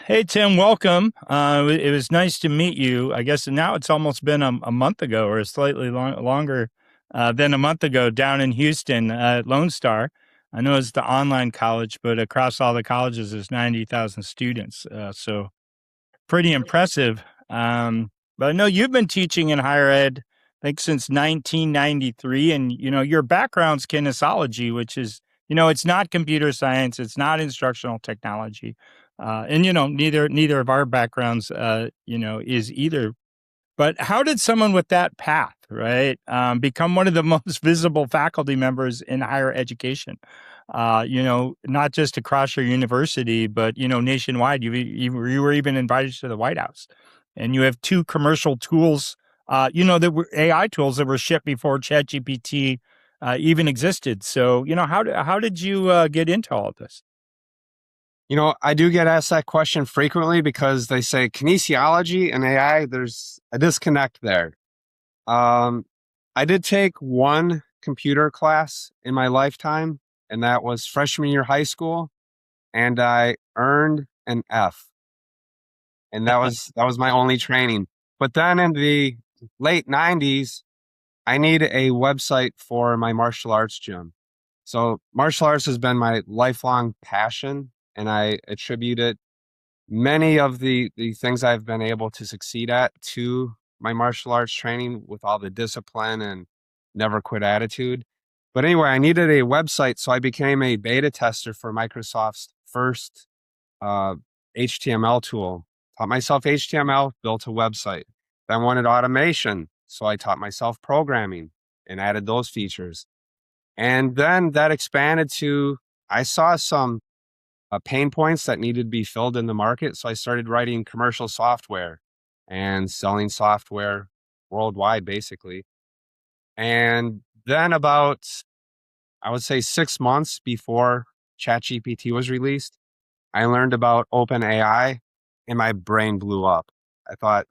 Hey, Tim, welcome. It was nice to meet you. I guess now it's almost been a month ago or slightly longer than a month ago down in Houston at Lone Star. I know it's the online college, but across all the colleges, there's 90,000 students. So pretty impressive. But I know you've been teaching in higher ed, I think, since 1993. And, your background's kinesiology, which is, it's not computer science, it's not instructional technology. And, neither of our backgrounds, is either. But how did someone with that path, right, become one of the most visible faculty members in higher education? Not just across your university, but nationwide. You were even invited to the White House, and you have two commercial tools. That were AI tools that were shipped before ChatGPT even existed. So, how did you get into all of this? I do get asked that question frequently because they say kinesiology and AI, there's a disconnect there. I did take one computer class in my lifetime, and that was freshman year high school, and I earned an F. And that was my only training. But then in the late 90s, I needed a website for my martial arts gym. So martial arts has been my lifelong passion, and I attribute it many of the things I've been able to succeed at to my martial arts training with all the discipline and never quit attitude. But anyway, I needed a website, so I became a beta tester for Microsoft's first HTML tool. Taught myself HTML, built a website. Then wanted automation, so I taught myself programming and added those features. And then that expanded to, I saw some pain points that needed to be filled in the market. So I started writing commercial software and selling software worldwide, basically. And then about, I would say 6 months before ChatGPT was released, I learned about OpenAI and my brain blew up. I thought,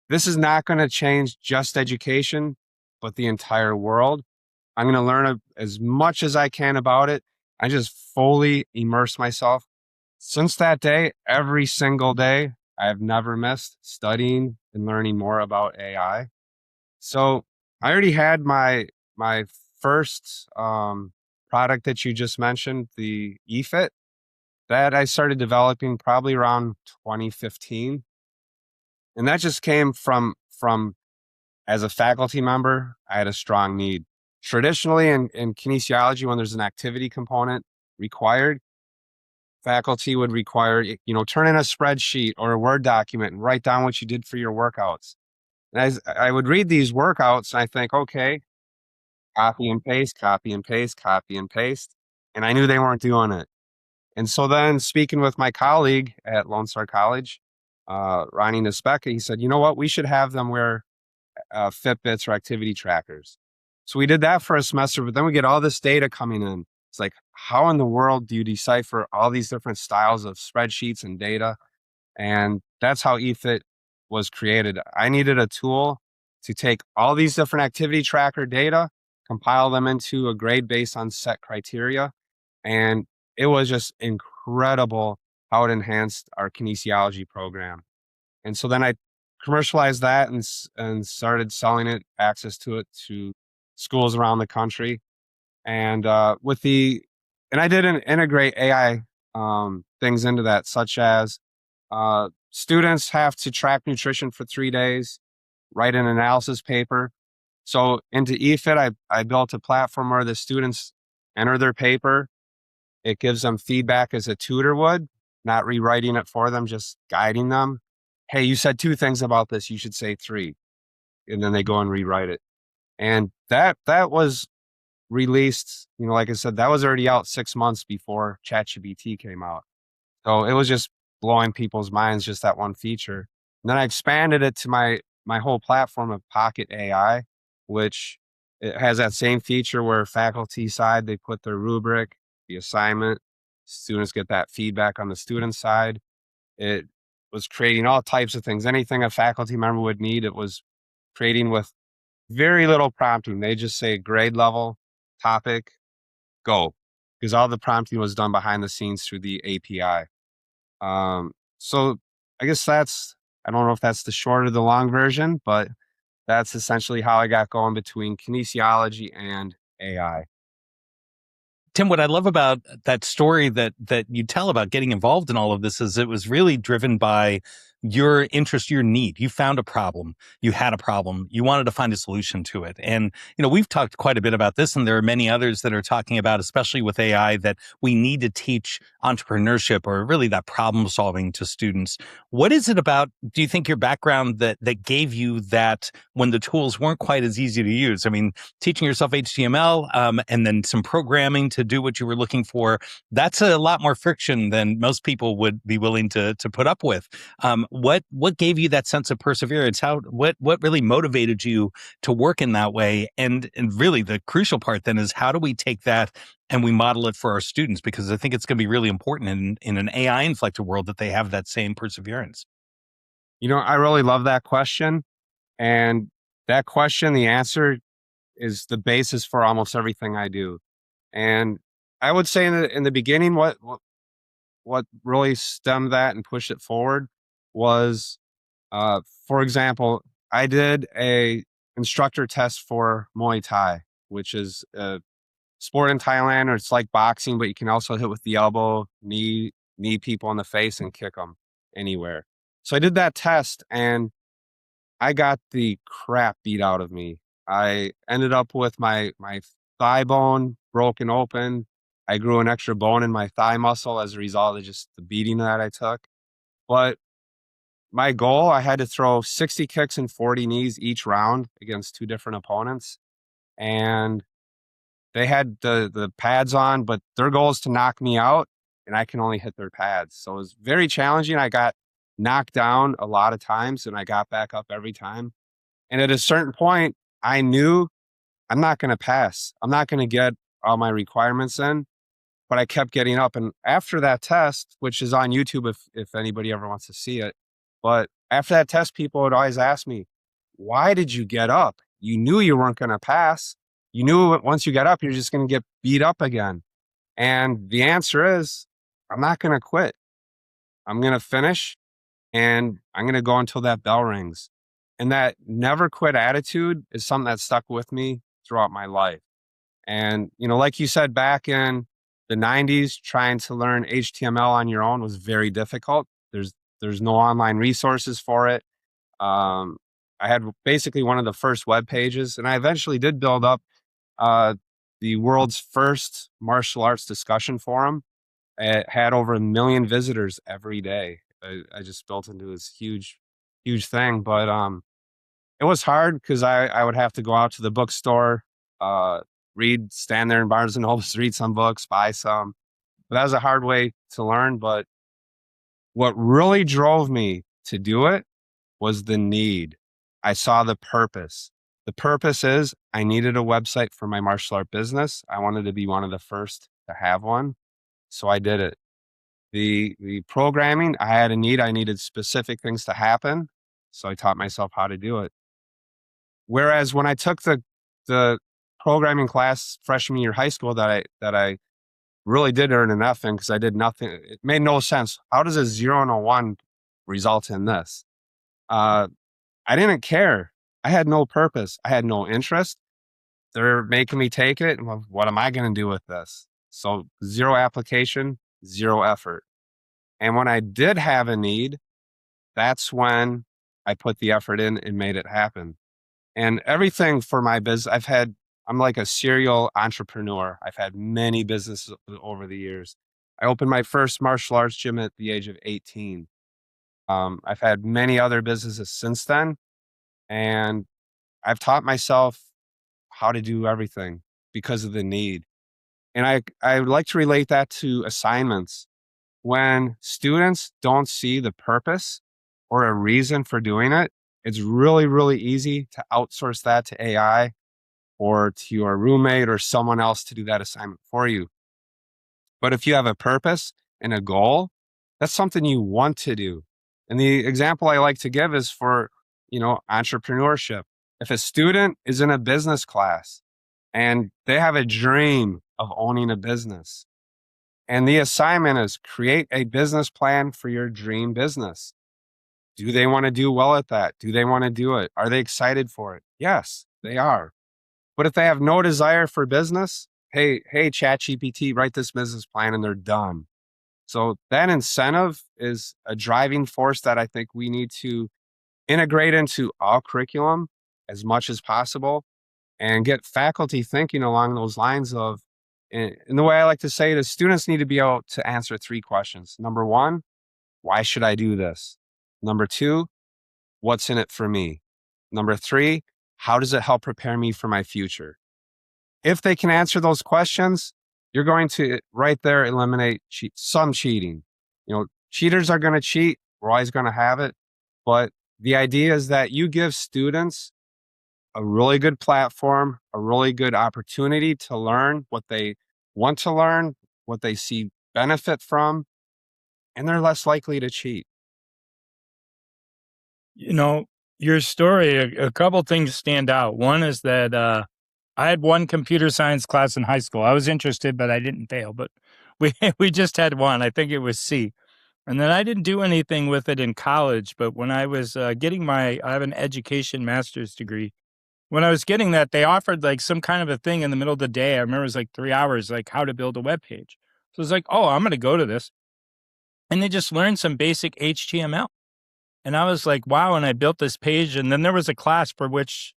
this is not going to change just education, but the entire world. I'm going to learn as much as I can about it. I just fully immerse myself. Since that day, every single day, I've never missed studying and learning more about AI. So I already had my first product that you just mentioned, the eFit, that I started developing probably around 2015. And that just came from as a faculty member, I had a strong need. Traditionally in kinesiology, when there's an activity component required, faculty would require, turn in a spreadsheet or a Word document and write down what you did for your workouts. And as I would read these workouts, and I think, okay, copy and paste, copy and paste, copy and paste. And I knew they weren't doing it. And so then speaking with my colleague at Lone Star College, Ronnie Nespeka, he said, you know what, we should have them wear Fitbits or activity trackers. So we did that for a semester, but then we get all this data coming in. It's like, how in the world do you decipher all these different styles of spreadsheets and data? And that's how eFit was created. I needed a tool to take all these different activity tracker data, compile them into a grade based on set criteria. And it was just incredible how it enhanced our kinesiology program. And so then I commercialized that and started selling it, access to it to schools around the country. And and I didn't integrate AI things into that, such as students have to track nutrition for 3 days, write an analysis paper. So into eFit, I built a platform where the students enter their paper. It gives them feedback as a tutor would, not rewriting it for them, just guiding them. Hey, you said 2 things about this. You should say 3. And then they go and rewrite it. And that was released, like I said, that was already out 6 months before ChatGPT came out. So it was just blowing people's minds, just that one feature. And then I expanded it to my whole platform of Pocket AI, which it has that same feature where faculty side, they put their rubric, the assignment, students get that feedback on the student side. It was creating all types of things, anything a faculty member would need. It was creating with very little prompting. They just say grade level, topic, go, because all the prompting was done behind the scenes through the API. So I guess I don't know if that's the short or the long version, but that's essentially how I got going between kinesiology and AI. Tim, what I love about that story that you tell about getting involved in all of this is it was really driven by your interest, your need. You found a problem, you had a problem, you wanted to find a solution to it. And, we've talked quite a bit about this, and there are many others that are talking about, especially with AI, that we need to teach entrepreneurship or really that problem solving to students. What is it about, do you think, your background that gave you that when the tools weren't quite as easy to use? I mean, teaching yourself HTML and then some programming to do what you were looking for, that's a lot more friction than most people would be willing to put up with. What gave you that sense of perseverance? What really motivated you to work in that way? And really the crucial part then is, how do we take that and we model it for our students? Because I think it's going to be really important in an AI inflected world that they have that same perseverance. I really love that question. And that question, the answer is the basis for almost everything I do. And I would say in the beginning, what really stemmed that and pushed it forward was, for example, I did a instructor test for Muay Thai, which is a sport in Thailand, or it's like boxing, but you can also hit with the elbow, knee people in the face and kick them anywhere. So I did that test and I got the crap beat out of me. I ended up with my thigh bone broken open. I grew an extra bone in my thigh muscle as a result of just the beating that I took. But my goal, I had to throw 60 kicks and 40 knees each round against two different opponents. And they had the pads on, but their goal is to knock me out, and I can only hit their pads. So it was very challenging. I got knocked down a lot of times, and I got back up every time. And at a certain point, I knew I'm not going to pass. I'm not going to get all my requirements in, but I kept getting up. And after that test, which is on YouTube if anybody ever wants to see it, but after that test, people would always ask me, why did you get up? You knew you weren't going to pass. You knew once you got up, you're just going to get beat up again. And the answer is, I'm not going to quit. I'm going to finish, and I'm going to go until that bell rings. And that never quit attitude is something that stuck with me throughout my life. And, like you said, back in the 90s, trying to learn HTML on your own was very difficult. There's no online resources for it. I had basically one of the first web pages, and I eventually did build up the world's first martial arts discussion forum. It had over 1 million visitors every day. I just built into this huge thing. But it was hard because I would have to go out to the bookstore, stand there in Barnes and Nobles, read some books, buy some. But that was a hard way to learn. But what really drove me to do it was the need. I saw the purpose. The purpose is I needed a website for my martial art business. I wanted to be one of the first to have one. So I did it. The programming, I had a need. I needed specific things to happen. So I taught myself how to do it. Whereas when I took the programming class freshman year high school that I really did earn an F in, because I did nothing. It made no sense. How does a 0 and a 1 result in this? I didn't care. I had no purpose. I had no interest. They're making me take it. Well, what am I going to do with this? So 0 application, 0 effort. And when I did have a need, that's when I put the effort in and made it happen. And everything for my business, I'm like a serial entrepreneur. I've had many businesses over the years. I opened my first martial arts gym at the age of 18. I've had many other businesses since then. And I've taught myself how to do everything because of the need. And I would like to relate that to assignments. When students don't see the purpose or a reason for doing it, it's really, really easy to outsource that to AI or to your roommate or someone else to do that assignment for you. But if you have a purpose and a goal, that's something you want to do. And the example I like to give is for, entrepreneurship. If a student is in a business class and they have a dream of owning a business. And the assignment is create a business plan for your dream business. Do they want to do well at that? Do they want to do it? Are they excited for it? Yes, they are. But if they have no desire for business, hey, ChatGPT, write this business plan and they're done. So that incentive is a driving force that I think we need to integrate into all curriculum as much as possible and get faculty thinking along those lines of, and the way I like to say it is students need to be able to answer 3 questions. Number 1, why should I do this? Number 2, what's in it for me? Number 3, how does it help prepare me for my future? If they can answer those questions, you're going to right there eliminate some cheating. Cheaters are going to cheat. We're always going to have it. But the idea is that you give students a really good platform, a really good opportunity to learn what they want to learn, what they see benefit from, and they're less likely to cheat. Your story, a couple things stand out. One is that I had one computer science class in high school. I was interested, but I didn't fail. But we just had one. I think it was C. And then I didn't do anything with it in college. But when I was getting I have an education master's degree. When I was getting that, they offered like some kind of a thing in the middle of the day. I remember it was like 3 hours, like how to build a web page. So it's like, oh, I'm going to go to this. And they just learned some basic HTML. And I was like, wow. And I built this page. And then there was a class for which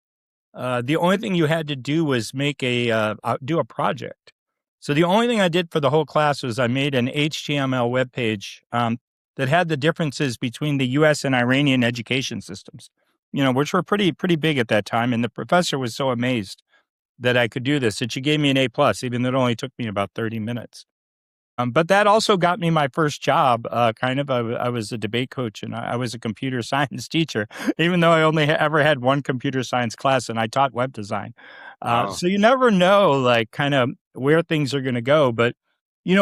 the only thing you had to do was make do a project. So the only thing I did for the whole class was I made an HTML web page that had the differences between the U.S. and Iranian education systems, which were pretty big at that time. And the professor was so amazed that I could do this that she gave me an A+, even though it only took me about 30 minutes. But that also got me my first job. I was a debate coach and I was a computer science teacher, even though I only ever had one computer science class and I taught web design. Wow. So you never know, like, kind of where things are going to go. But,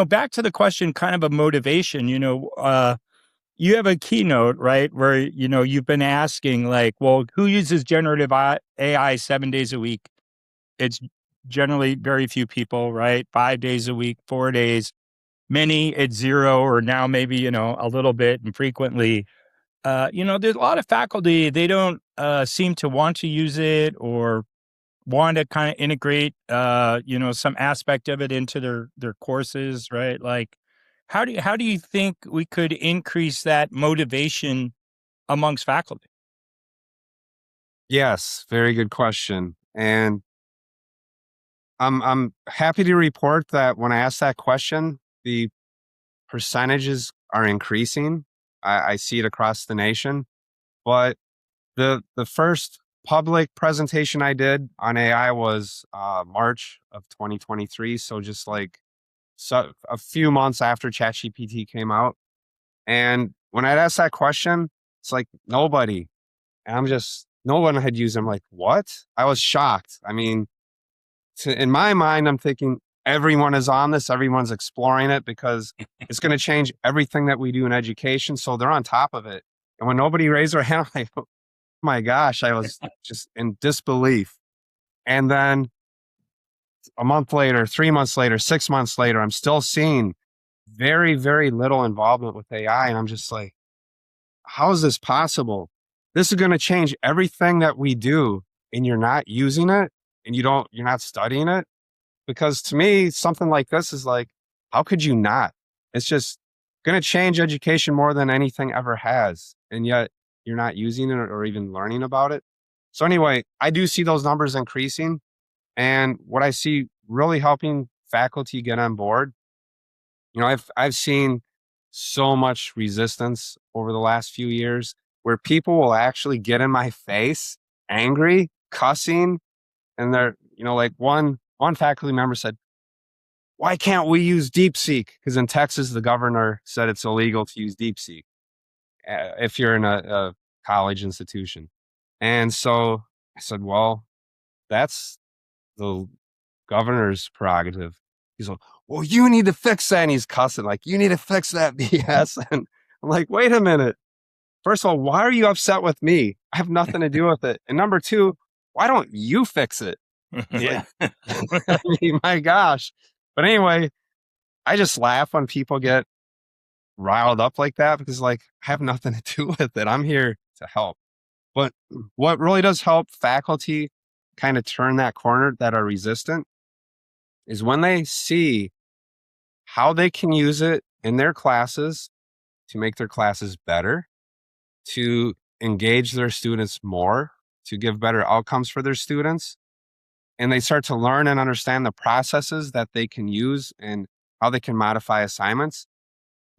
back to the question, kind of a motivation, you have a keynote, right? Where, you've been asking like, well, who uses generative AI 7 days a week? It's generally very few people, right? 5 days a week, 4 days. Many at 0 or now maybe, a little bit and frequently. There's a lot of faculty, they don't seem to want to use it or want to kind of integrate, some aspect of it into their courses, right? Like, how do you think we could increase that motivation amongst faculty? Yes, very good question. And I'm happy to report that when I asked that question, the percentages are increasing. I see it across the nation. But the first public presentation I did on AI was March of 2023. So just like a few months after ChatGPT came out. And when I'd asked that question, it's like nobody. And no one had used them. Like, what? I was shocked. I mean, in my mind, I'm thinking everyone is on this, everyone's exploring it because it's going to change everything that we do in education. So they're on top of it. And when nobody raised their hand, I'm like, oh my gosh, I was just in disbelief. And then a month later, 3 months later, 6 months later, I'm still seeing very, very little involvement with AI. And I'm just like, how is this possible? This is going to change everything that we do, and you're not using it and you're not studying it. Because to me, something like this is like, how could you not? It's just going to change education more than anything ever has. And yet you're not using it or even learning about it. So anyway, I do see those numbers increasing. And what I see really helping faculty get on board, I've seen so much resistance over the last few years where people will actually get in my face, angry, cussing, and they're, like one faculty member said, why can't we use DeepSeek? Because in Texas, the governor said it's illegal to use DeepSeek if you're in a college institution. And so I said, well, that's the governor's prerogative. He's like, well, you need to fix that. And he's cussing like, you need to fix that BS. And I'm like, wait a minute. First of all, why are you upset with me? I have nothing to do with it. And number two, why don't you fix it? It's Yeah. like, I mean, my gosh. But anyway, I just laugh when people get riled up like that because, like, I have nothing to do with it. I'm here to help. But what really does help faculty kind of turn that corner that are resistant is when they see how they can use it in their classes to make their classes better, to engage their students more, to give better outcomes for their students. And they start to learn and understand the processes that they can use and how they can modify assignments.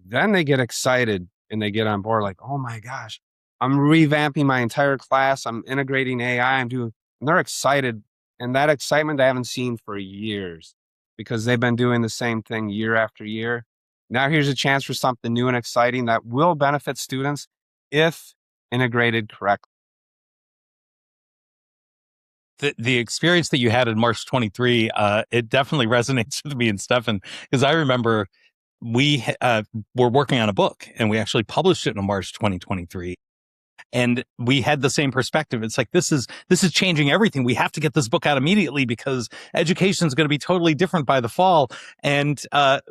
Then they get excited and they get on board like, oh my gosh, I'm revamping my entire class. I'm integrating AI. And they're excited. And that excitement they haven't seen for years because they've been doing the same thing year after year. Now here's a chance for something new and exciting that will benefit students if integrated correctly. The experience that you had in March 23, it definitely resonates with me and Stefan, because I remember we were working on a book and we actually published it in March 2023. And we had the same perspective. It's like, this is changing everything. We have to get this book out immediately because education is going to be totally different by the fall. And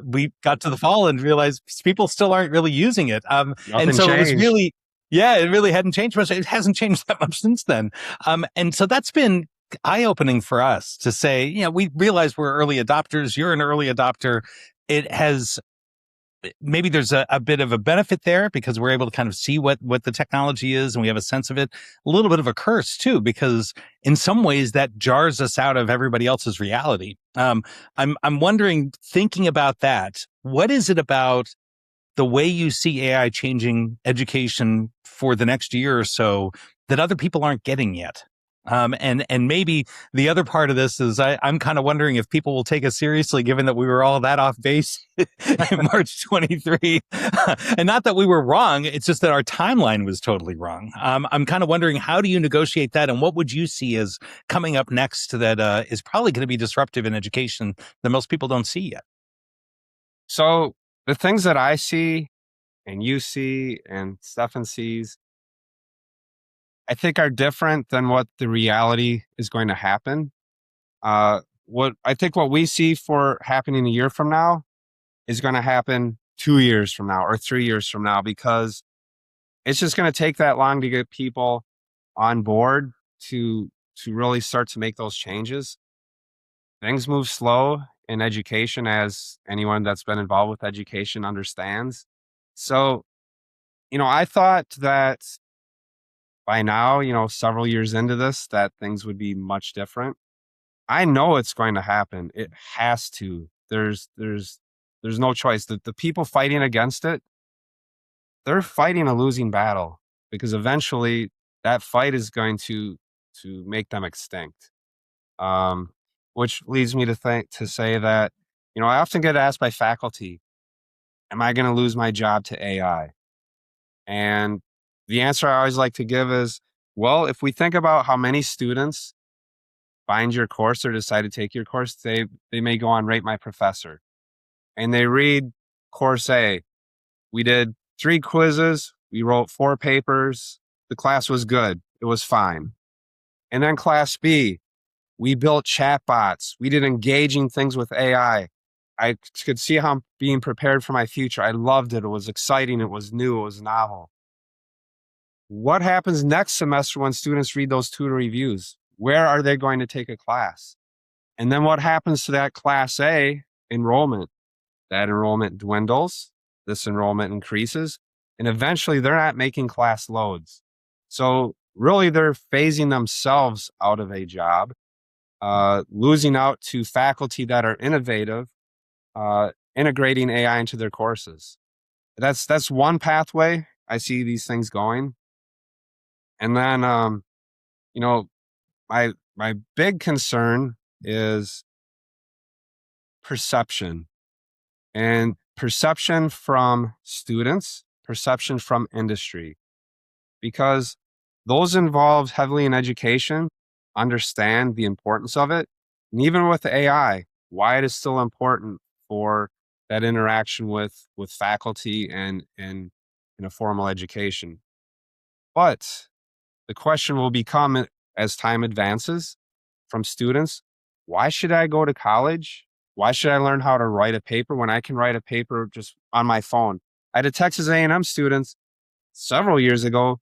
we got to the fall and realized people still aren't really using it. And Nothing so it was changed. really, yeah, it really hadn't changed much. It hasn't changed that much since then. And so that's been eye-opening for us to say, you know, we realize we're early adopters. You're an early adopter. It has maybe there's a bit of a benefit there because we're able to kind of see what the technology is and we have a sense of it. A little bit of a curse too, because in some ways that jars us out of everybody else's reality. I'm wondering, thinking about that, what is it about the way you see AI changing education for the next year or so that other people aren't getting yet? And maybe the other part of this is I'm kind of wondering if people will take us seriously, given that we were all that off base in March 23. And not that we were wrong. It's just that our timeline was totally wrong. I'm kind of wondering, how do you negotiate that? And what would you see as coming up next that is probably going to be disruptive in education that most people don't see yet? So the things that I see and you see and Stefan sees, I think are different than what the reality is going to happen. What we see for happening a year from now is going to happen 2 years from now or 3 years from now, because it's just going to take that long to get people on board to really start to make those changes. Things move slow in education, as anyone that's been involved with education understands. So, I thought that by now, several years into this, that things would be much different. I know it's going to happen. It has to. There's no choice. The people fighting against it, they're fighting a losing battle, because eventually that fight is going to make them extinct. Um, which leads me to say that, I often get asked by faculty, am I going to lose my job to AI? And the answer I always like to give is, well, if we think about how many students find your course or decide to take your course, they may go on Rate My Professor and they read course A. We did 3 quizzes. We wrote 4 papers. The class was good. It was fine. And then class B, we built chatbots. We did engaging things with AI. I could see how I'm being prepared for my future. I loved it. It was exciting. It was new. It was novel. What happens next semester when students read those tutor reviews? Where are they going to take a class? And then what happens to that class A enrollment? That enrollment dwindles. This enrollment increases. And eventually they're not making class loads. So really they're phasing themselves out of a job, losing out to faculty that are innovative, integrating AI into their courses. That's one pathway I see these things going. And then, my big concern is perception, and perception from students, perception from industry, because those involved heavily in education understand the importance of it. And even with AI, why it is still important for that interaction with faculty and in a formal education. But the question will become, as time advances from students, why should I go to college? Why should I learn how to write a paper when I can write a paper just on my phone? I had a Texas A&M student several years ago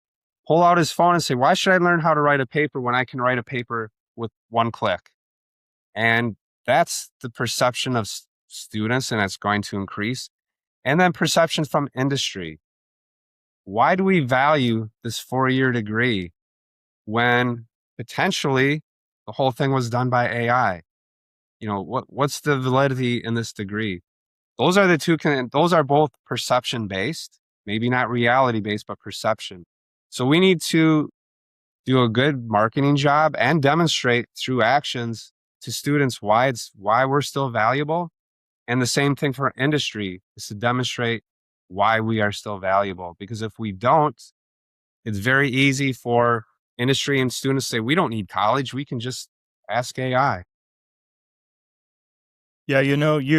pull out his phone and say, why should I learn how to write a paper when I can write a paper with one click? And that's the perception of students, and it's going to increase. And then perception from industry. Why do we value this 4-year degree when potentially the whole thing was done by AI? What's the validity in this degree? Those are the two, those are both perception based, maybe not reality based, but perception. So we need to do a good marketing job and demonstrate through actions to students why we're still valuable. And the same thing for industry is to demonstrate why we are still valuable. Because if we don't, it's very easy for industry and students to say, we don't need college. We can just ask AI. Yeah,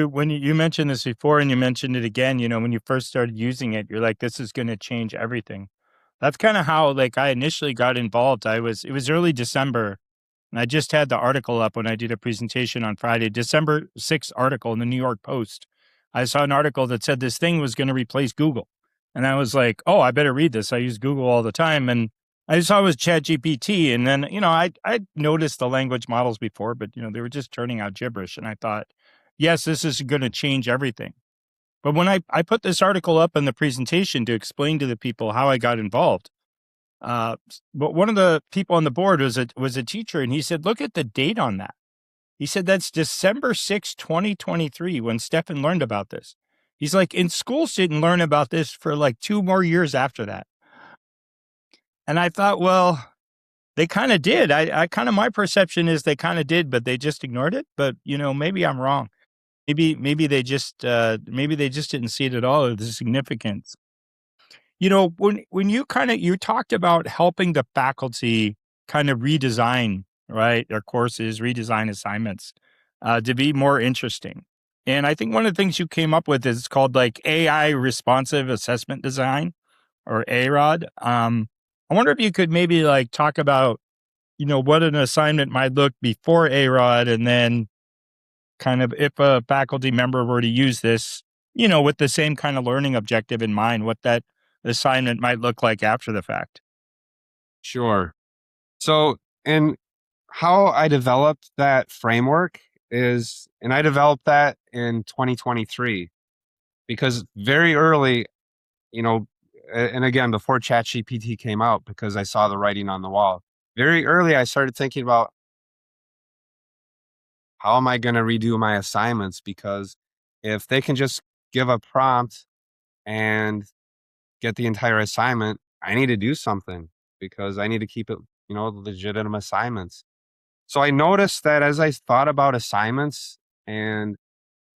when you mentioned this before and you mentioned it again, when you first started using it, you're like, this is going to change everything. That's kind of how like I initially got involved. It was early December, and I just had the article up when I did a presentation on Friday, December 6th article in the New York Post. I saw an article that said this thing was going to replace Google. And I was like, oh, I better read this. I use Google all the time. And I saw it was ChatGPT. And then, I noticed the language models before, but, they were just turning out gibberish. And I thought, yes, this is going to change everything. But when I put this article up in the presentation to explain to the people how I got involved, but one of the people on the board was a teacher, and he said, look at the date on that. He said, that's December 6, 2023, when Stefan learned about this. He's like, in schools didn't learn about this for like 2 more years after that. And I thought, well, they kind of did. My perception is they kind of did, but they just ignored it. But, maybe I'm wrong. Maybe they just didn't see it at all, or the significance. When you talked about helping the faculty kind of redesign, right, their courses, redesign assignments to be more interesting. And I think one of the things you came up with is called like AI responsive assessment design, or A-RAD. I wonder if you could maybe like talk about, what an assignment might look before A-RAD, and then kind of if a faculty member were to use this, with the same kind of learning objective in mind, what that assignment might look like after the fact. Sure. So, and how I developed that framework and I developed that in 2023, because very early, and again, before ChatGPT came out, because I saw the writing on the wall, very early, I started thinking about how am I going to redo my assignments? Because if they can just give a prompt and get the entire assignment, I need to do something, because I need to keep it, legitimate assignments. So I noticed that as I thought about assignments, and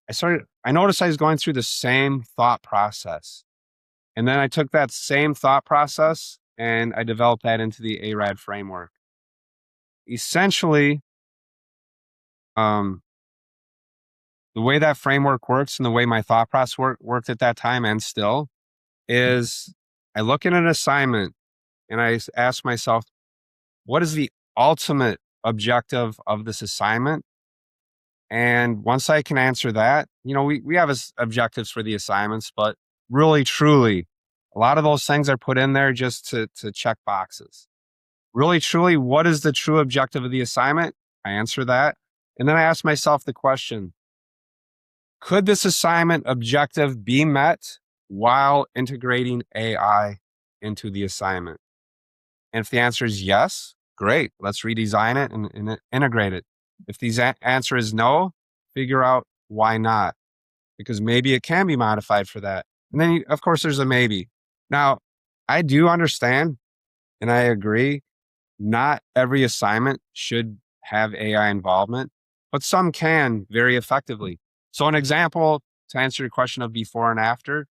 I noticed I was going through the same thought process. And then I took that same thought process and I developed that into the A-RAD framework. Essentially, the way that framework works and the way my thought process worked at that time and still is I look at an assignment and I ask myself, what is the ultimate objective of this assignment? And once I can answer that, we have objectives for the assignments, but really, truly, a lot of those things are put in there just to check boxes. Really, truly, what is the true objective of the assignment? I answer that. And then I ask myself the question, could this assignment objective be met while integrating AI into the assignment? And if the answer is yes, great. Let's redesign it and integrate it. If the answer is no, figure out why not, because maybe it can be modified for that. And then, of course, there's a maybe. Now, I do understand, and I agree, not every assignment should have AI involvement, but some can very effectively. So an example to answer your question of before and after,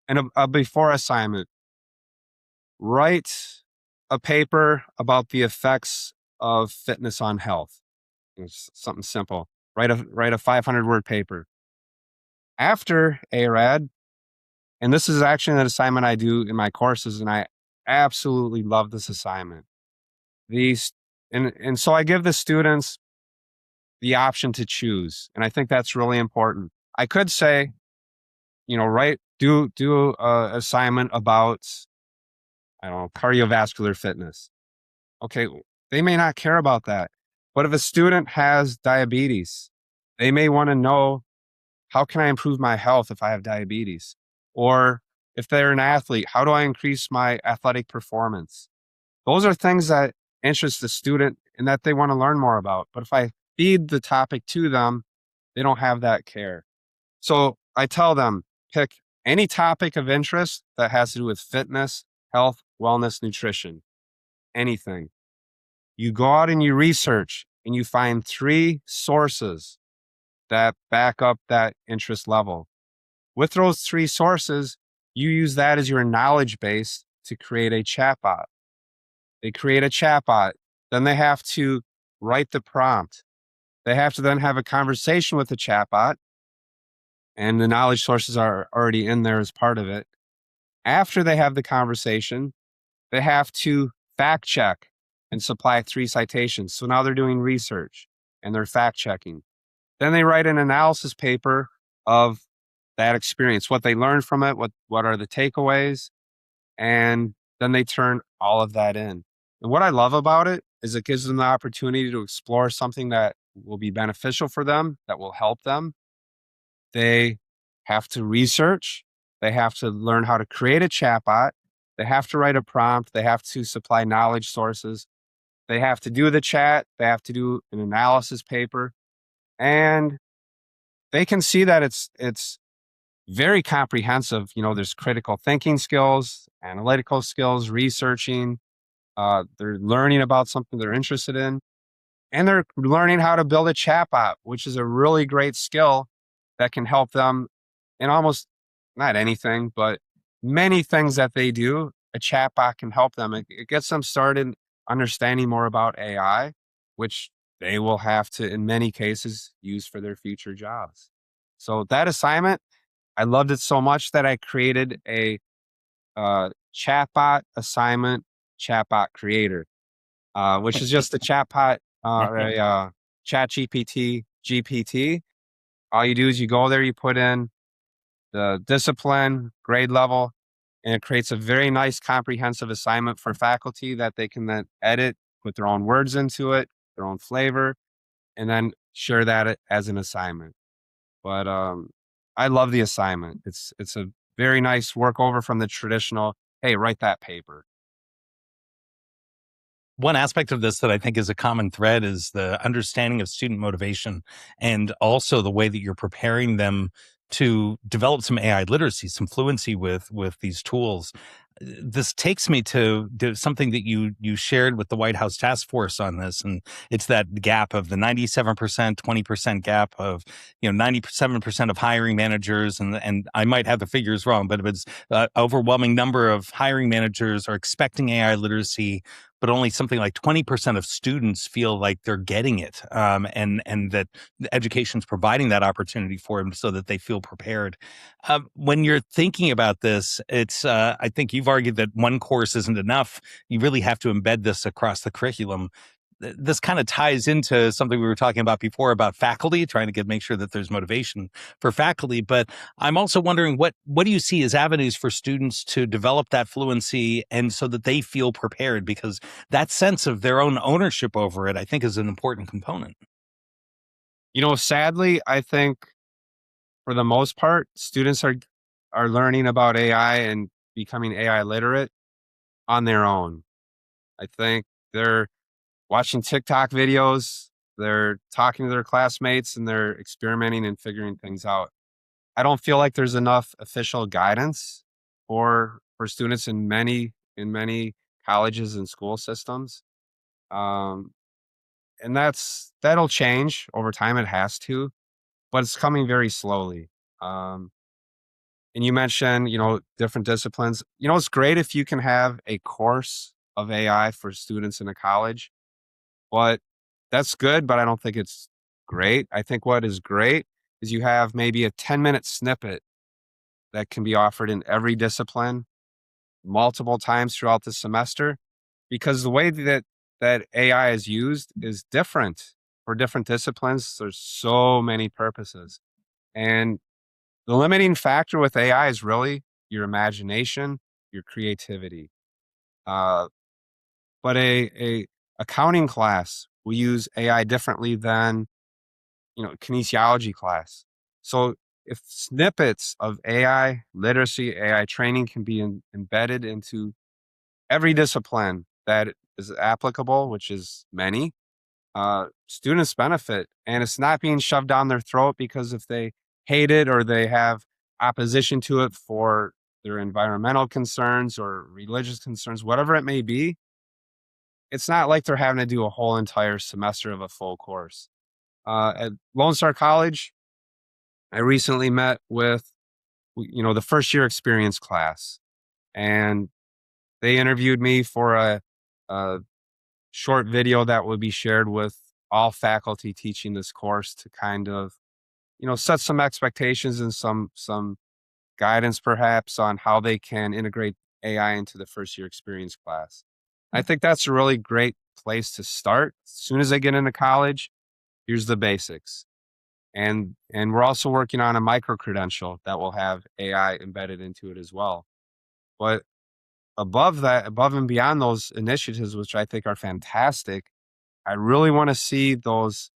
and a before assignment, write a paper about the effects of fitness on health. It's something simple. Write a 500-word paper. After A-RAD, and this is actually an assignment I do in my courses, and I absolutely love this assignment. And so I give the students the option to choose. And I think that's really important. I could say, do a assignment about, I don't know, cardiovascular fitness. Okay, they may not care about that. But if a student has diabetes, they may want to know, how can I improve my health if I have diabetes? Or if they're an athlete, how do I increase my athletic performance? Those are things that interest the student and that they want to learn more about. But if I feed the topic to them, they don't have that care. So I tell them, pick any topic of interest that has to do with fitness, health, wellness, nutrition, anything. You go out and you research and you find 3 sources that back up that interest level. With those 3 sources, you use that as your knowledge base to create a chatbot. They create a chatbot. Then they have to write the prompt. They have to then have a conversation with the chatbot, and the knowledge sources are already in there as part of it. After they have the conversation, they have to fact check and supply 3 citations. So now they're doing research and they're fact checking. Then they write an analysis paper of that experience, what they learned from it, what are the takeaways, and then they turn all of that in. And what I love about it is it gives them the opportunity to explore something that will be beneficial for them, that will help them. They have to research. They have to learn how to create a chatbot. They have to write a prompt. They have to supply knowledge sources. They have to do the chat. They have to do an analysis paper. And they can see that it's very comprehensive. There's critical thinking skills, analytical skills, researching. They're learning about something they're interested in. And they're learning how to build a chatbot, which is a really great skill that can help them in almost not anything, but many things that they do. A chatbot can help them. It gets them started understanding more about AI, which they will have to, in many cases, use for their future jobs. So that assignment, I loved it so much that I created a chatbot assignment chatbot creator, which is just a chatbot, a ChatGPT GPT. All you do is you go there, you put in the discipline, grade level, and it creates a very nice comprehensive assignment for faculty that they can then edit, put their own words into it, their own flavor, and then share that as an assignment. But I love the assignment. It's a very nice work over from the traditional, hey, write that paper. One aspect of this that I think is a common thread is the understanding of student motivation, and also the way that you're preparing them to develop some AI literacy, some fluency with these tools. This takes me to something that you shared with the White House task force on this, and it's that gap of the 97%, 20% gap of 97% of hiring managers, and I might have the figures wrong, but it's overwhelming number of hiring managers are expecting AI literacy, but only something like 20% of students feel like they're getting it, and that the education's providing that opportunity for them so that they feel prepared. When you're thinking about this, it's I think you've argued that one course isn't enough. You really have to embed this across the curriculum. This kind of ties into something we were talking about before about faculty, trying to make sure that there's motivation for faculty. But I'm also wondering, what do you see as avenues for students to develop that fluency and so that they feel prepared? Because that sense of their own ownership over it, I think, is an important component. Sadly, I think for the most part, students are learning about AI and becoming AI literate on their own. I think they're watching TikTok videos, they're talking to their classmates, and they're experimenting and figuring things out. I don't feel like there's enough official guidance for students in many colleges and school systems. Um, and that'll change over time. It has to, but it's coming very slowly. Um, and you mentioned, different disciplines. It's great if you can have a course of AI for students in a college, but that's good, but I don't think it's great. I think what is great is you have maybe a 10-minute snippet that can be offered in every discipline multiple times throughout the semester, because the way that AI is used is different for different disciplines, there's so many purposes. And the limiting factor with AI is really your imagination, your creativity. Uh, but a accounting class will use AI differently than kinesiology class. So if snippets of AI literacy, AI training can be embedded into every discipline that is applicable, which is many, students benefit, and it's not being shoved down their throat because if they hate it or they have opposition to it for their environmental concerns or religious concerns, whatever it may be, it's not like they're having to do a whole entire semester of a full course. At Lone Star College, I recently met with the first year experience class, and they interviewed me for a short video that will be shared with all faculty teaching this course to kind of set some expectations and some guidance perhaps on how they can integrate AI into the first year experience class. I think that's a really great place to start. As soon as they get into college, here's the basics. And we're also working on a micro credential that will have AI embedded into it as well. But above that, above and beyond those initiatives, which I think are fantastic, I really want to see those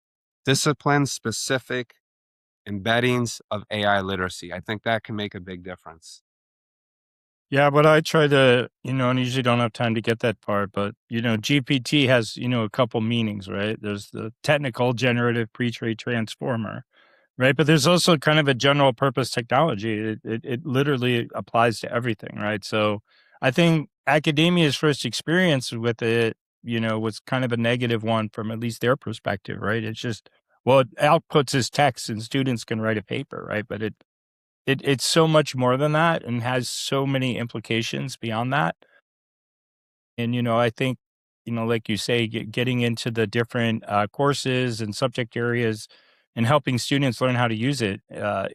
discipline specific embeddings of AI literacy. I think that can make a big difference. Yeah, but I try to, and usually don't have time to get that part, but, GPT has, a couple meanings, right? There's the technical generative pre-trained transformer, right? But there's also kind of a general purpose technology. It literally applies to everything, right? So I think academia's first experience with it, was kind of a negative one from at least their perspective, right? It's just, well, it outputs as text and students can write a paper, right? But it's so much more than that and has so many implications beyond that. And, I think, like you say, getting into the different courses and subject areas and helping students learn how to use it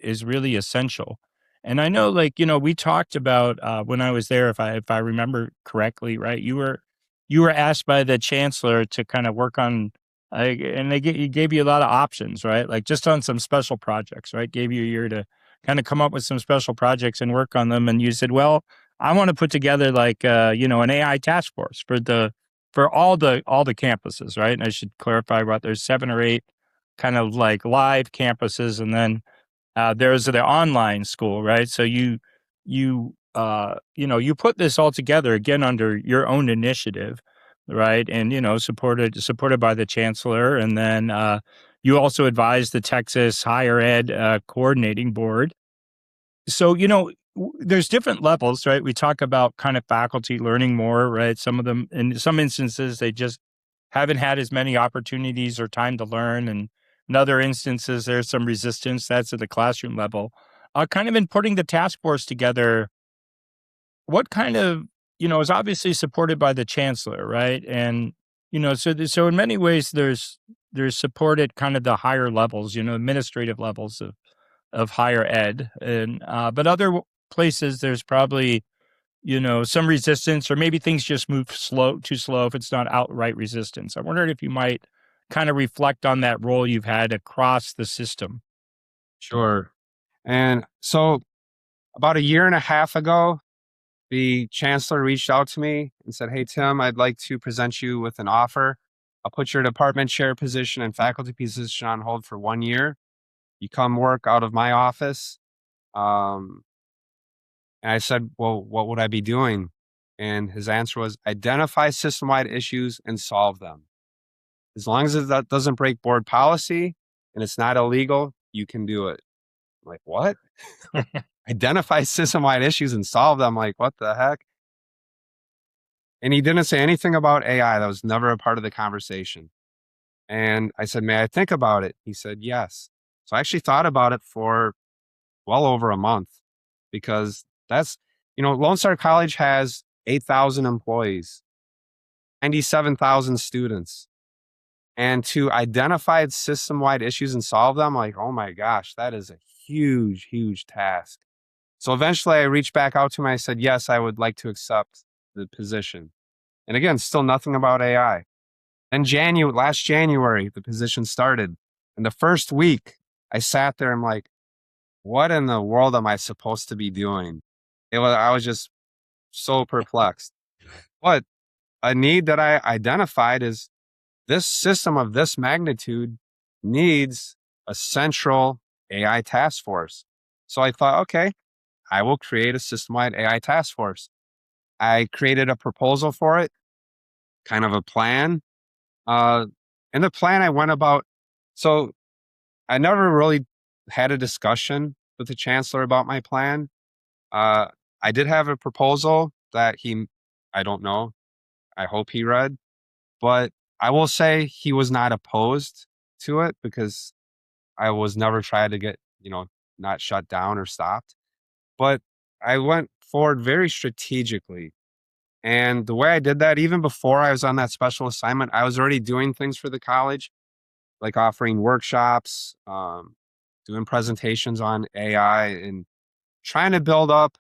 is really essential. And I know, like, we talked about when I was there, if I remember correctly, right? You were asked by the chancellor to kind of work on, and he gave you a lot of options, right? Like just on some special projects, right? Gave you a year to kind of come up with some special projects and work on them. And you said, well, I want to put together like an AI task force for all the campuses, right? And I should clarify about there's 7 or 8 kind of like live campuses, and then there's the online school, right? So you put this all together again under your own initiative, right? And supported by the chancellor, and then you also advise the Texas Higher Ed Coordinating Board. So, there's different levels, right? We talk about kind of faculty learning more, right? Some of them, in some instances, they just haven't had as many opportunities or time to learn. And in other instances, there's some resistance. That's at the classroom level. Kind of in putting the task force together, what kind of, is obviously supported by the chancellor, right? And, so in many ways, there's support at kind of the higher levels, administrative levels of higher ed, and but other places there's probably some resistance, or maybe things just move too slow if it's not outright resistance. I wondered if you might kind of reflect on that role you've had across the system. Sure. And so about a year and a half ago, the chancellor reached out to me and said, "Hey, Tim, I'd like to present you with an offer. I'll put your department chair position and faculty position on hold for 1 year. You come work out of my office." Um, and I said, "Well, what would I be doing?" And his answer was, "Identify system-wide issues and solve them. As long as that doesn't break board policy and it's not illegal, you can do it." I'm like, what? Identify system-wide issues and solve them. Like, what the heck? And he didn't say anything about AI. That was never a part of the conversation. And I said, "May I think about it?" He said, "Yes." So I actually thought about it for well over a month, because that's, Lone Star College has 8,000 employees, 97,000 students. And to identify system-wide issues and solve them, like, oh my gosh, that is a huge, huge task. So eventually I reached back out to him. I said, "Yes, I would like to accept the position." And again, still nothing about AI. Then last January, the position started. And the first week, I sat there, I'm like, what in the world am I supposed to be doing? I was just so perplexed. But a need that I identified is this system of this magnitude needs a central AI task force. So I thought, okay, I will create a system-wide AI task force. I created a proposal for it, kind of a plan. Uh, in the plan, I went about, so I never really had a discussion with the chancellor about my plan. Uh, I did have a proposal that I don't know, I hope he read, but I will say he was not opposed to it because I was never trying to get, not shut down or stopped. But I went forward very strategically. And the way I did that, even before I was on that special assignment, I was already doing things for the college, like offering workshops, doing presentations on AI, and trying to build up,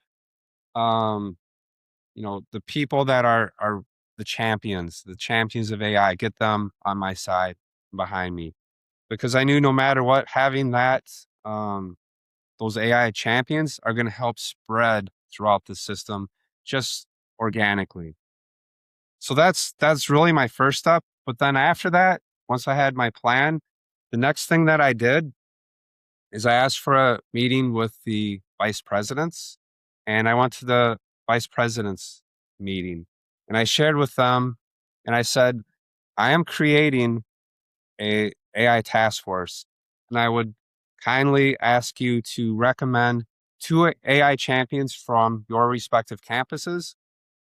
um, the people that are the champions of AI, get them on my side, behind me, because I knew no matter what, having um, those AI champions are going to help spread throughout the system just organically. So that's really my first step. But then after that, once I had my plan, the next thing that I did is I asked for a meeting with the vice presidents, and I went to the vice presidents meeting, and I shared with them, and I said, I am creating a AI task force, and I would kindly ask you to recommend two AI champions from your respective campuses,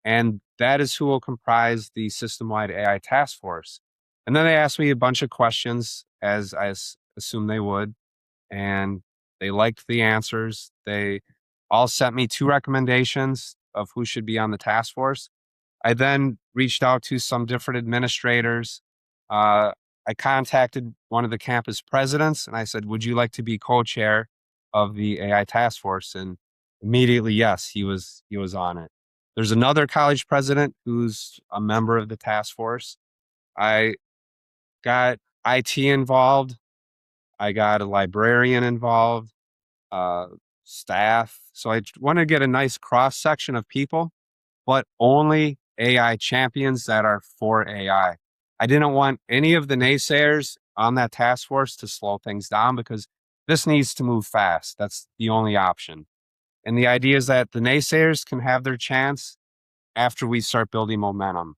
and that is who will comprise the system-wide AI task force. And then they asked me a bunch of questions, as I assumed they would, and they liked the answers. They all sent me two recommendations of who should be on the task force. I then reached out to some different administrators. Uh, I contacted one of the campus presidents and I said, would you like to be co-chair of the AI task force? And immediately, yes, he was on it. There's another college president who's a member of the task force. I got IT involved. I got a librarian involved, uh, staff. So I want to get a nice cross section of people, but only AI champions that are for AI. I didn't want any of the naysayers on that task force to slow things down because this needs to move fast. That's the only option. And the idea is that the naysayers can have their chance after we start building momentum.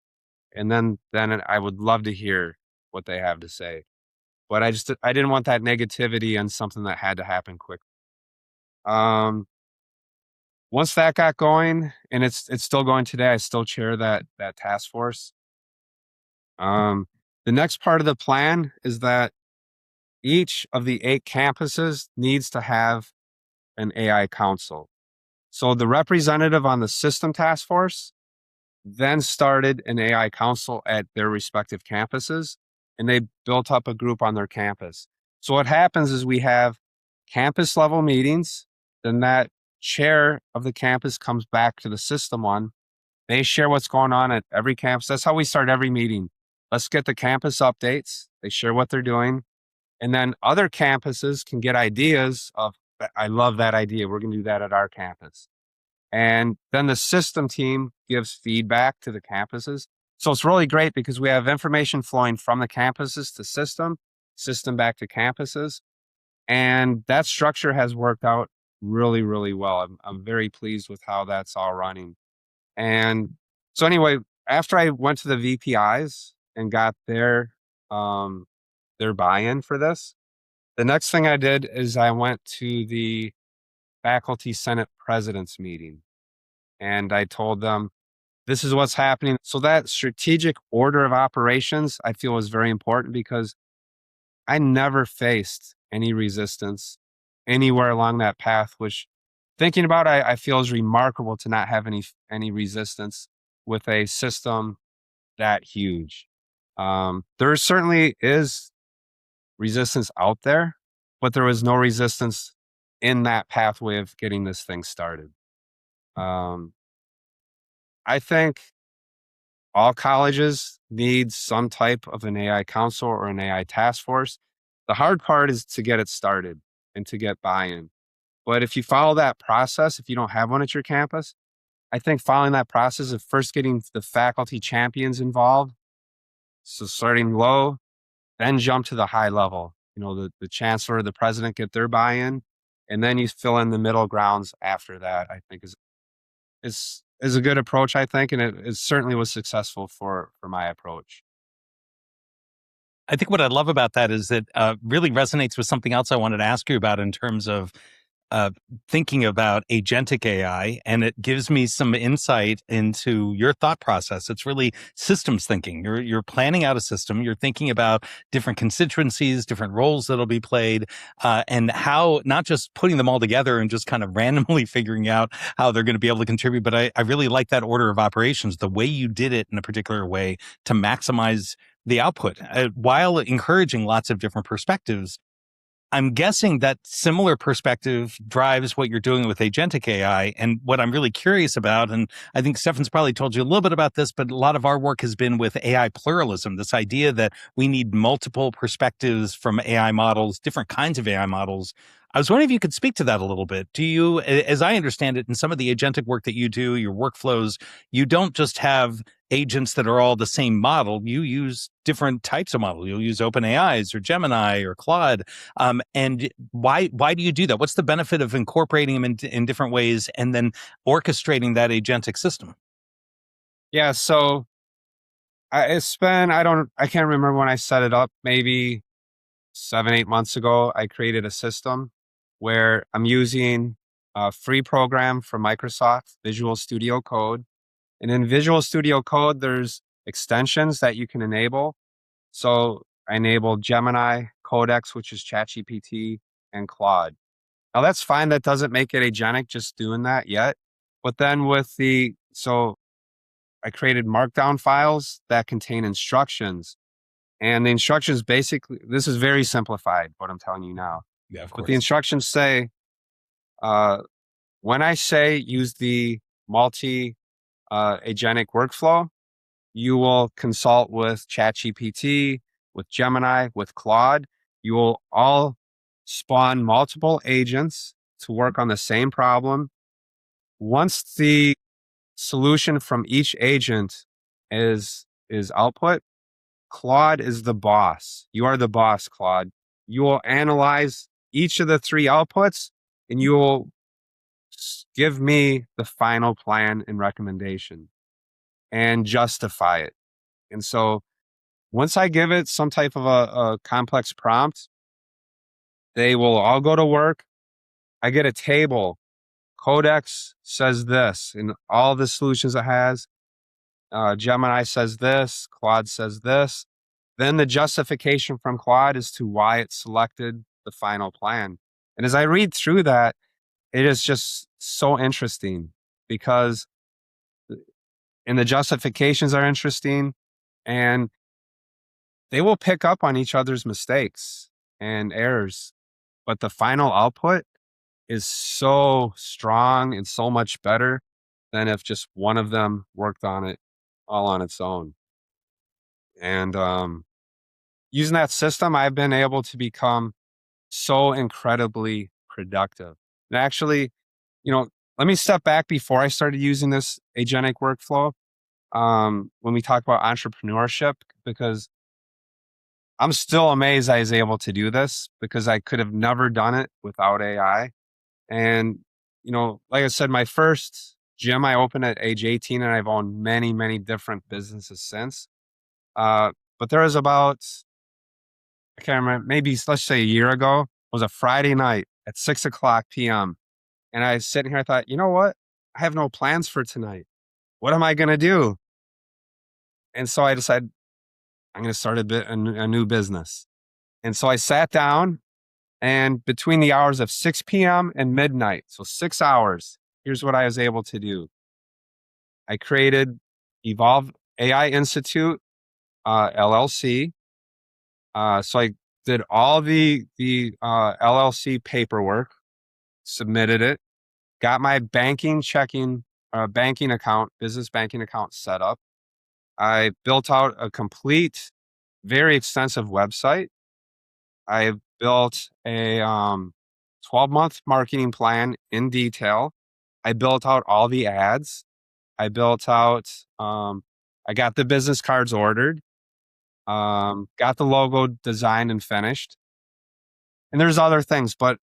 And then I would love to hear what they have to say. But I didn't want that negativity on something that had to happen quick. Um, Once that got going, and it's still going today, I still chair that task force. Um, the next part of the plan is that each of the 8 campuses needs to have an AI council. So the representative on the system task force then started an AI council at their respective campuses, and they built up a group on their campus. So what happens is we have campus level meetings, then that chair of the campus comes back to the system one. They share what's going on at every campus. That's how we start every meeting. Let's get the campus updates. They share what they're doing. And then other campuses can get ideas of, I love that idea. We're going to do that at our campus. And then the system team gives feedback to the campuses. So it's really great because we have information flowing from the campuses to system back to campuses. And that structure has worked out really, really well. I'm very pleased with how that's all running. And so anyway, after I went to the VPIs and got their buy-in for this, the next thing I did is I went to the faculty senate president's meeting and I told them, this is what's happening. So that strategic order of operations, I feel, is very important because I never faced any resistance anywhere along that path, which thinking about it, I feel is remarkable to not have any resistance with a system that huge. There certainly is resistance out there, but there was no resistance in that pathway of getting this thing started. Um, I think all colleges need some type of an AI council or an AI task force. The hard part is to get it started and to get buy-in. But if you follow that process, if you don't have one at your campus, I think following that process of first getting the faculty champions involved, so starting low, then jump to the high level. The chancellor, the president get their buy-in, and then you fill in the middle grounds after that, I think is a good approach, I think, and it certainly was successful for my approach. I think what I love about that is that really resonates with something else I wanted to ask you about in terms of uh, thinking about agentic AI, and it gives me some insight into your thought process. It's really systems thinking. You're planning out a system. You're thinking about different constituencies, different roles that'll be played, and how not just putting them all together and just kind of randomly figuring out how they're going to be able to contribute. But I really like that order of operations, the way you did it in a particular way to maximize the output while encouraging lots of different perspectives. I'm guessing that similar perspective drives what you're doing with agentic AI. And what I'm really curious about, and I think Stefan's probably told you a little bit about this, but a lot of our work has been with AI pluralism, this idea that we need multiple perspectives from AI models, different kinds of AI models. I was wondering if you could speak to that a little bit. Do you, as I understand it, in some of the agentic work that you do, your workflows, you don't just have agents that are all the same model. You use different types of model. You'll use OpenAIs or Gemini or Claude. And why do you do that? What's the benefit of incorporating them in different ways and then orchestrating that agentic system? Yeah, so I can't remember when I set it up, maybe 7, 8 months ago. I created a system where I'm using a free program from Microsoft, Visual Studio Code. And in Visual Studio Code, there's extensions that you can enable. So I enabled Gemini, Codex, which is ChatGPT, and Claude. Now that's fine. That doesn't make it agentic just doing that yet. But then so I created markdown files that contain instructions. And the instructions basically, this is very simplified, what I'm telling you now. Yeah, of But the course. instructions say, uh, when I say use the multi agentic workflow, you will consult with ChatGPT, with Gemini, with Claude. You will all spawn multiple agents to work on the same problem. Once the solution from each agent is output, Claude is the boss. You are the boss, Claude. You will analyze each of the three outputs and you will give me the final plan and recommendation and justify it. And so once I give it some type of a complex prompt, they will all go to work. I get a table. Codex says this in all the solutions it has. Gemini says this. Claude says this. Then the justification from Claude as to why it selected the final plan. And as I read through that, it is just so interesting because and the justifications are interesting and they will pick up on each other's mistakes and errors. But the final output is so strong and so much better than if just one of them worked on it all on its own. And using that system, I've been able to become so incredibly productive. And actually, let me step back before I started using this agentic workflow. When we talk about entrepreneurship, because I'm still amazed I was able to do this because I could have never done it without AI. And, like I said, my first gym I opened at age 18 and I've owned many, many different businesses since. But there was about, I can't remember, maybe let's say a year ago, it was a Friday night at 6:00 p.m. And I was sitting here, I thought, you know what? I have no plans for tonight. What am I going to do? And so I decided I'm going to start a new business. And so I sat down and between the hours of 6 p.m. and midnight, so 6 hours, here's what I was able to do. I created Evolve AI Institute, LLC. So I did all the LLC paperwork, submitted it, got my banking account, business banking account set up. I built out a complete, very extensive website. I built a 12-month marketing plan in detail. I built out all the ads. I built out, I got the business cards ordered, got the logo designed and finished. And there's other things, but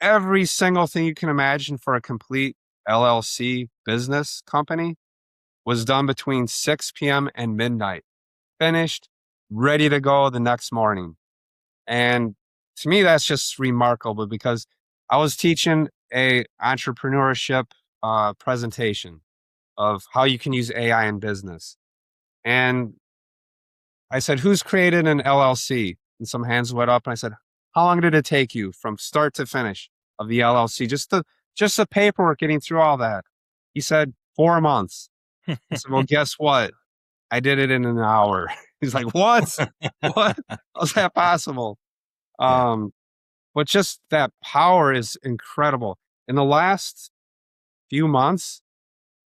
every single thing you can imagine for a complete LLC business company was done between 6 p.m. and midnight, finished, ready to go the next morning. And to me, that's just remarkable because I was teaching a entrepreneurship presentation of how you can use AI in business. And I said, who's created an LLC? And some hands went up and I said, how long did it take you from start to finish of the LLC? Just the paperwork, getting through all that. He said, 4 months. I said, well, guess what? I did it in an hour. He's like, what? What? How's that possible? Yeah. But just that power is incredible. In the last few months,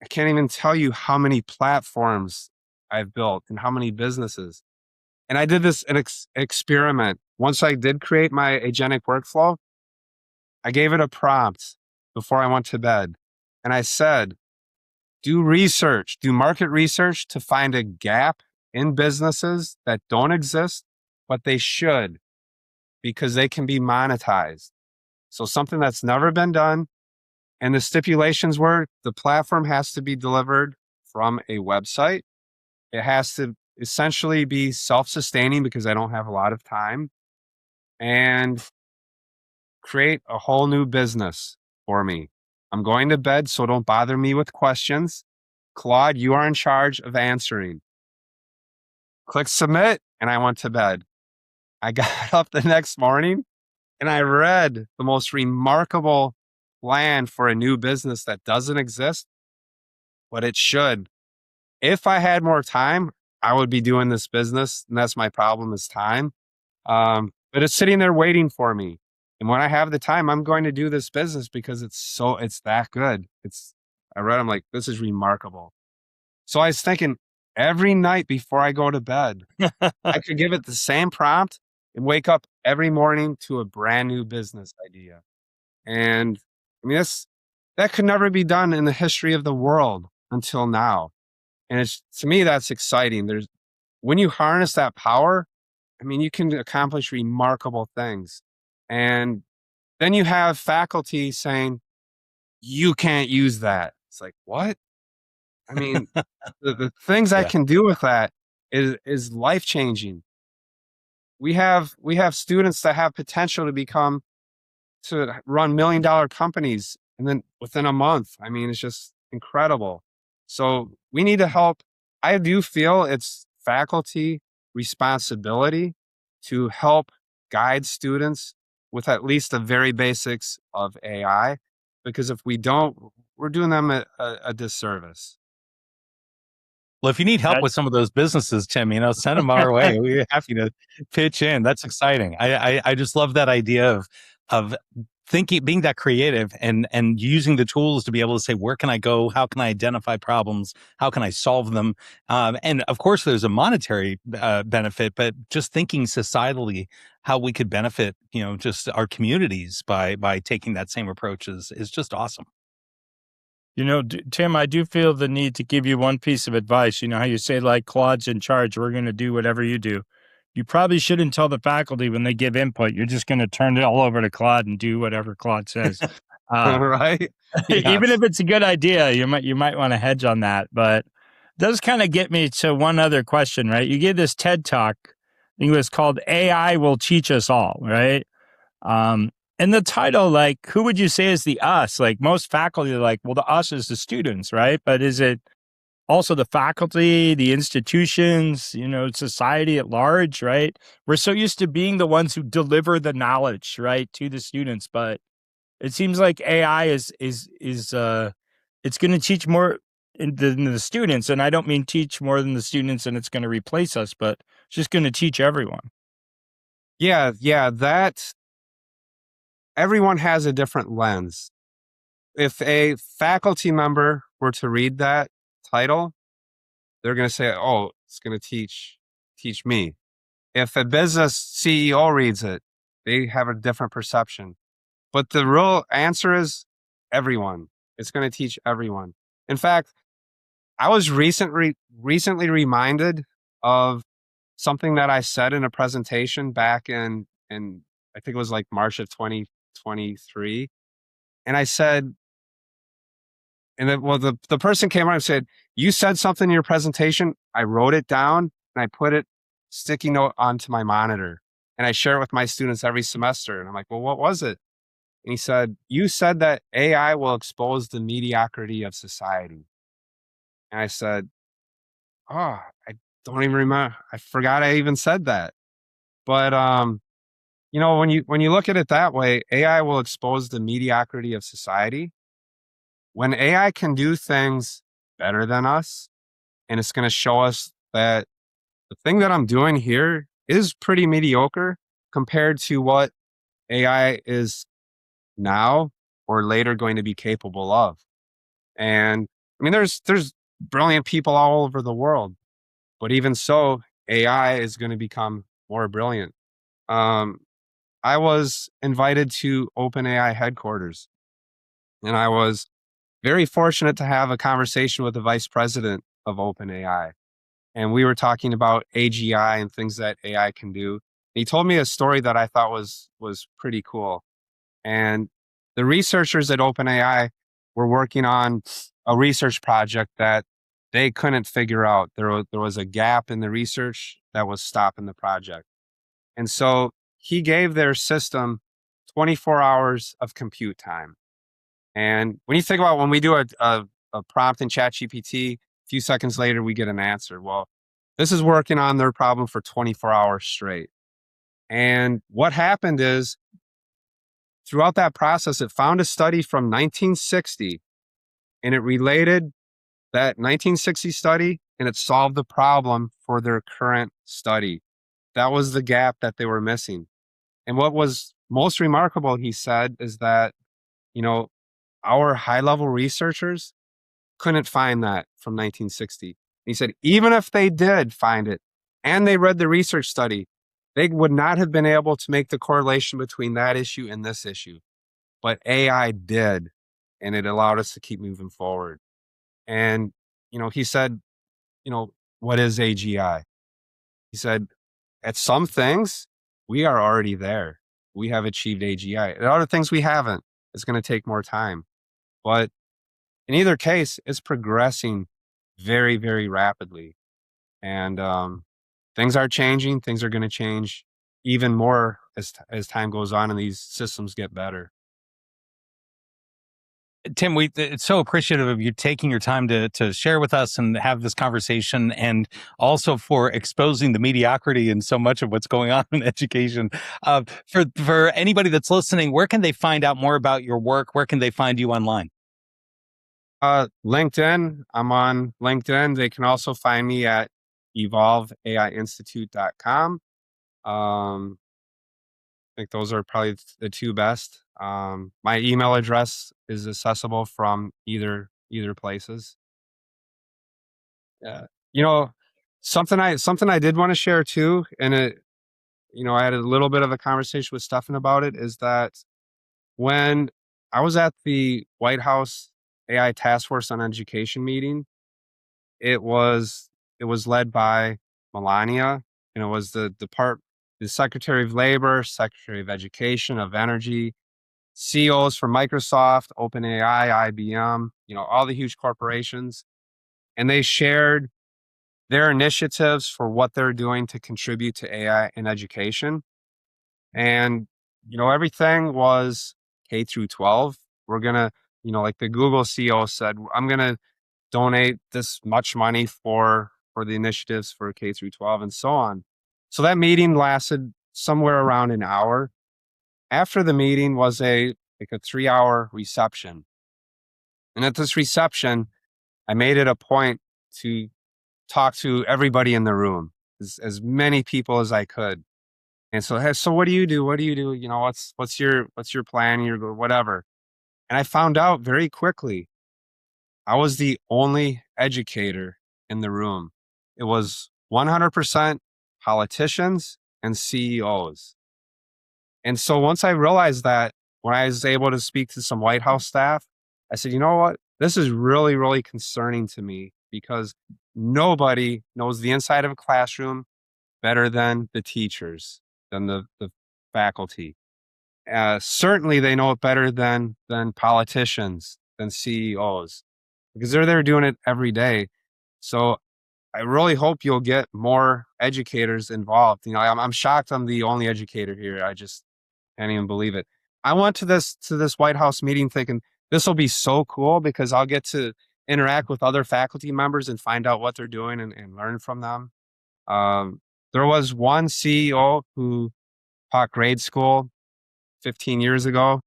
I can't even tell you how many platforms I've built and how many businesses. And I did this an experiment. Once I did create my agentic workflow, I gave it a prompt before I went to bed. And I said, do research, do market research to find a gap in businesses that don't exist, but they should because they can be monetized. So something that's never been done. And the stipulations were the platform has to be delivered from a website. It has to essentially be self-sustaining because I don't have a lot of time, and create a whole new business for me. I'm going to bed, so don't bother me with questions. Claude, you are in charge of answering. Click submit, and I went to bed. I got up the next morning and I read the most remarkable plan for a new business that doesn't exist, but it should. If I had more time, I would be doing this business, and that's my problem is time. But it's sitting there waiting for me. And when I have the time, I'm going to do this business because it's that good. I read, I'm like, this is remarkable. So I was thinking every night before I go to bed, I could give it the same prompt and wake up every morning to a brand new business idea. And I mean, that could never be done in the history of the world until now. And to me, that's exciting. When you harness that power, I mean, you can accomplish remarkable things. And then you have faculty saying, you can't use that. It's like, what? I mean, the things I Yeah. can do with that is life changing. We have students that have potential to run $1 million companies, and then within a month. I mean, it's just incredible. So we need to help. I do feel it's faculty responsibility to help guide students with at least the very basics of AI, because if we don't, we're doing them a disservice. Well, if you need help That, with some of those businesses, Tim, send them our way. We're happy to pitch in. That's exciting. I just love that idea of thinking, being that creative and using the tools to be able to say, where can I go? How can I identify problems? How can I solve them? And of course, there's a monetary benefit, but just thinking societally how we could benefit, just our communities by taking that same approach is just awesome. Tim, I do feel the need to give you one piece of advice. You know how you say, like, Claude's in charge, we're going to do whatever you do. You probably shouldn't tell the faculty when they give input, you're just going to turn it all over to Claude and do whatever Claude says. Uh, Right? even Yes. if it's a good idea, you might want to hedge on that. But it does kind of get me to one other question, right? You gave this TED talk, I think it was called AI Will Teach Us All, right? Um, and the title, like, who would you say is the us? Like, most faculty are like, well, the us is the students, right? But is it also the faculty, the institutions, society at large, right? We're so used to being the ones who deliver the knowledge, right, to the students, but it seems like AI is it's going to teach more than the students, and I don't mean teach more than the students, and it's going to replace us, but it's just going to teach everyone. Yeah. That everyone has a different lens. If a faculty member were to read that title, they're going to say, oh, it's going to teach me. If a business CEO reads it, they have a different perception. But the real answer is everyone. It's going to teach everyone. In fact, I was recently reminded of something that I said in a presentation back in I think it was like March of 2023. And I said, and then, well, the person came on and said, you said something in your presentation. I wrote it down and I put it sticky note onto my monitor and I share it with my students every semester. And I'm like, well, what was it? And he said, you said that AI will expose the mediocrity of society. And I said, oh, I don't even remember. I forgot I even said that. But, when you look at it that way, AI will expose the mediocrity of society. When AI can do things better than us, and it's going to show us that the thing that I'm doing here is pretty mediocre compared to what AI is now or later going to be capable of. And I mean, there's brilliant people all over the world, but even so, AI is going to become more brilliant. Um, I was invited to OpenAI headquarters, and I was very fortunate to have a conversation with the vice president of OpenAI. And we were talking about AGI and things that AI can do. He told me a story that I thought was pretty cool. And the researchers at OpenAI were working on a research project that they couldn't figure out. There was a gap in the research that was stopping the project. And so he gave their system 24 hours of compute time. And when you think about when we do a prompt in ChatGPT, a few seconds later, we get an answer. Well, this is working on their problem for 24 hours straight. And what happened is throughout that process, it found a study from 1960 and it related that 1960 study and it solved the problem for their current study. That was the gap that they were missing. And what was most remarkable, he said, is that, our high level researchers couldn't find that from 1960. He said, even if they did find it and they read the research study, they would not have been able to make the correlation between that issue and this issue. But AI did, and it allowed us to keep moving forward. And, he said, what is AGI? He said, at some things, we are already there. We have achieved AGI. At other things we haven't. It's going to take more time. But in either case, it's progressing very, very rapidly. And things are changing. Things are going to change even more as time goes on and these systems get better. Tim, it's so appreciative of you taking your time to share with us and have this conversation, and also for exposing the mediocrity in so much of what's going on in education. For anybody that's listening, where can they find out more about your work? Where can they find you online? LinkedIn. I'm on LinkedIn. They can also find me at evolveaiinstitute.com. I think those are probably the two best. My email address is accessible from either places. Yeah. Something I did want to share too, and I had a little bit of a conversation with Stefan about it, is that when I was at the White House AI Task Force on Education meeting, it was led by Melania, and it was the Secretary of Labor, Secretary of Education, of Energy, CEOs from Microsoft, OpenAI, IBM, all the huge corporations. And they shared their initiatives for what they're doing to contribute to AI in education. And, everything was K through 12. We're going to, like the Google CEO said, I'm going to donate this much money for the initiatives for K through 12 and so on. So that meeting lasted somewhere around an hour. After the meeting was a 3-hour reception. And at this reception, I made it a point to talk to everybody in the room, as many people as I could. And so, hey, so what do you do? What do you do? What's your plan? Your whatever. And I found out very quickly, I was the only educator in the room. It was 100% politicians and CEOs. And so once I realized that, when I was able to speak to some White House staff, I said, you know what? This is really, really concerning to me because nobody knows the inside of a classroom better than the teachers, than the faculty. Certainly, they know it better than politicians, than CEOs, because they're there doing it every day. So I really hope you'll get more educators involved. You know, I'm shocked I'm the only educator here. I just can't even believe it. I went to this White House meeting thinking this will be so cool because I'll get to interact with other faculty members and find out what they're doing and learn from them. Um, there was one CEO who taught grade school 15 years ago.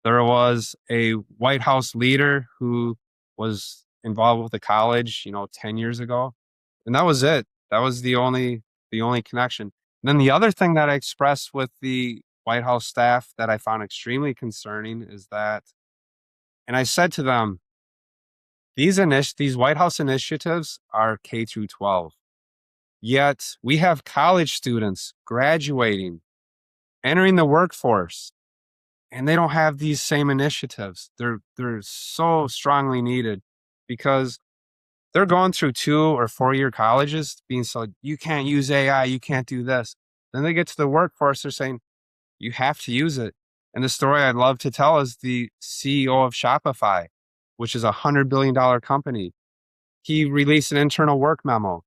There was a White House leader who was involved with the college, 10 years ago. And that was it. That was the only connection. And then the other thing that I expressed with the White House staff that I found extremely concerning is that, and I said to them, these White House initiatives are K through 12. Yet we have college students graduating, entering the workforce, and they don't have these same initiatives. They're so strongly needed because they're going through 2 or 4 year colleges being told, you can't use AI, you can't do this. Then they get to the workforce, they're saying, you have to use it. And the story I'd love to tell is the CEO of Shopify, which is a $100 billion company. He released an internal work memo.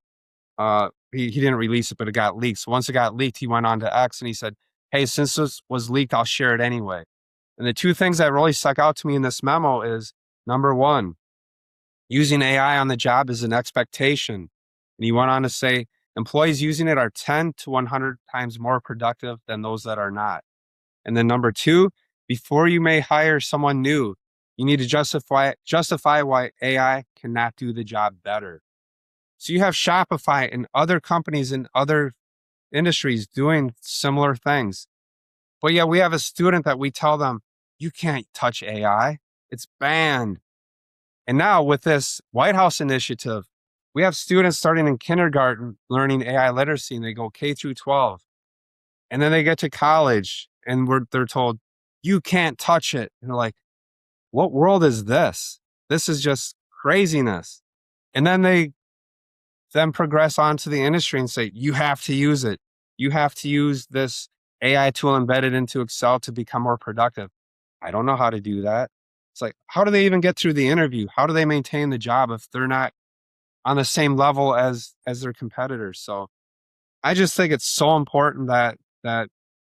He didn't release it, but it got leaked. So once it got leaked, he went on to X and he said, hey, since this was leaked, I'll share it anyway. And the two things that really stuck out to me in this memo is, number one, using AI on the job is an expectation. And he went on to say, employees using it are 10 to 100 times more productive than those that are not. And then number two, before you may hire someone new, you need to justify why AI cannot do the job better. So you have Shopify and other companies in other industries doing similar things. But yeah, we have a student that we tell them, you can't touch AI. It's banned. And now with this White House initiative, we have students starting in kindergarten learning AI literacy, and they go K through 12. And then they get to college and they're told, you can't touch it. And they're like, what world is this? This is just craziness. And then they progress on to the industry and say, you have to use it. You have to use this AI tool embedded into Excel to become more productive. I don't know how to do that. It's like, how do they even get through the interview? How do they maintain the job if they're not on the same level as their competitors? So I just think it's so important that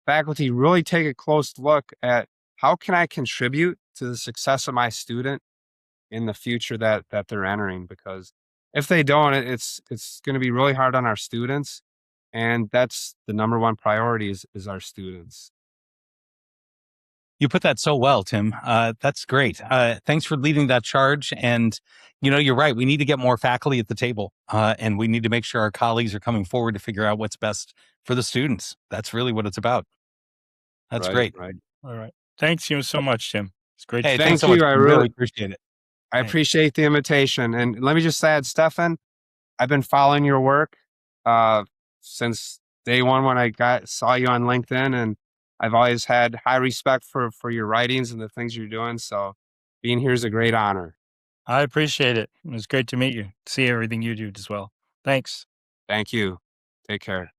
faculty really take a close look at how can I contribute to the success of my student in the future that they're entering, because if they don't, it's going to be really hard on our students. And that's the number one priority is our students. You put that so well, Tim. That's great. Thanks for leading that charge. And, you're right. We need to get more faculty at the table, and we need to make sure our colleagues are coming forward to figure out what's best for the students. That's really what it's about. That's great. Right. All right. Thanks you so much, Tim. It's great. Hey, Thank thanks so much. you. I really appreciate it. I appreciate the invitation. And let me just add, Stefan, I've been following your work since day one when I saw you on LinkedIn, and I've always had high respect for your writings and the things you're doing. So being here is a great honor. I appreciate it. It was great to meet you, see everything you do as well. Thanks. Thank you. Take care.